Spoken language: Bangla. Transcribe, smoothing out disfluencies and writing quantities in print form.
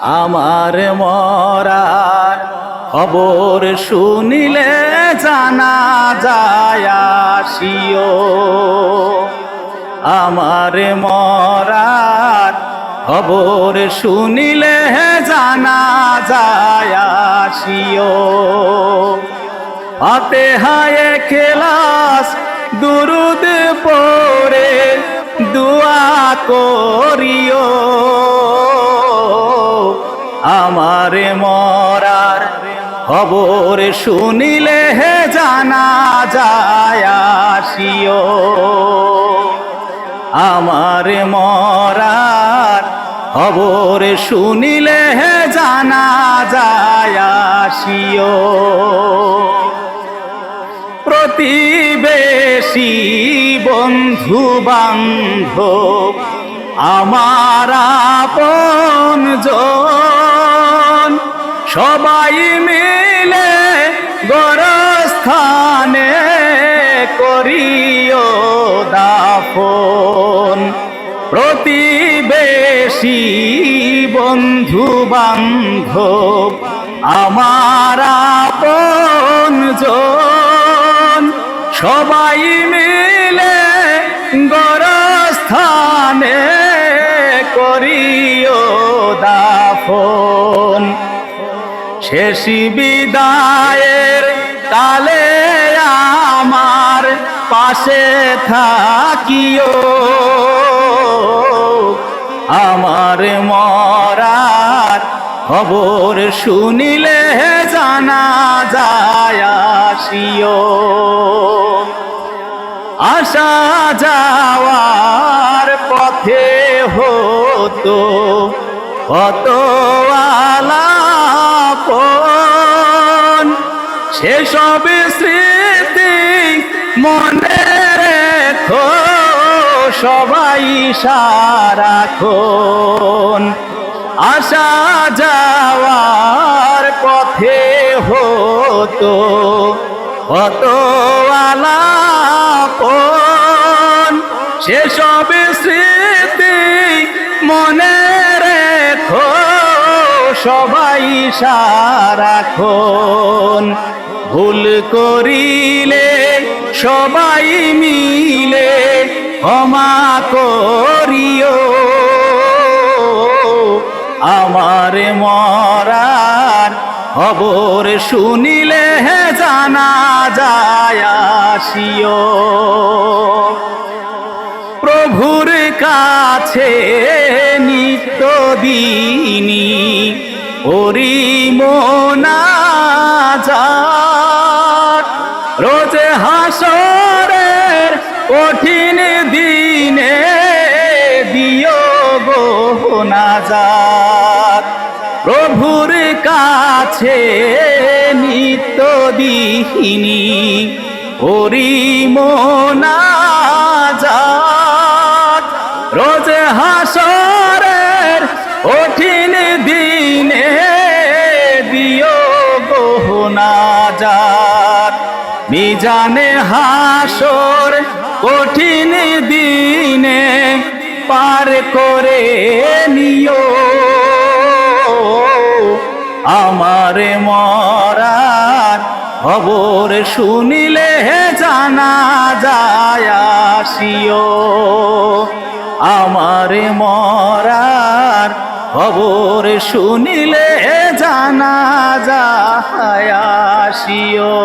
আমার মরার খবর শুনিলে জানা যায় আসিও। আমার মরার খবর শুনিলে জানা যায় আসিও। ফাতিহায়ে ইখলাস দুরুদ পড়ে দুআ করিও। আমার মরার খবর শুনিলে জানা যায় আসিও। আমার মরার খবর শুনিলে জানা যায় আসিও। প্রতিবেশী বন্ধু বান্ধব আমার আপনজন সবাই মিলে গোরস্থানে করিও দাফন। প্রতিবেশী বন্ধু বান্ধব আমার আপনজন সবাই মিলে গোরস্থানে করিও দাফন। শেষ বিদায়ের কালে আমার পাশে থাকিও। আমার মরার খবর শুনিলে জানা যায় আসিও। আসা যাওয়ার পথে হতো কত আলাপন, সেসব স্মৃতি মনে রেখো সবাই সারাক্ষণ। আসা যাওয়ার পথে হতো কত আলাপন, সেসব স্মৃতি মনে রেখো সবাই সারাক্ষণ। ভুল করিলে সবাই মিলে ক্ষমা করিও। আমার মরার খবর শুনিলে জানা যায় আসিও। প্রভুর কাছে নিত্যদিনী করি মোনাজাত। রোজ হাসরের কঠিন দিনে দিও গো নাজাত। প্রভুর কাছে নিত্যদিনী করি মোনাজাত। রোজ হাসরের কঠিন দিনে দিও গো নাজাত। মিজানে হাসর কঠিন দিনে পার করে নিও। আমার মরার খবর শুনিলে জানা যায় আসিও। আমার মরার খবর শুনিলে জানা যায় আসিও।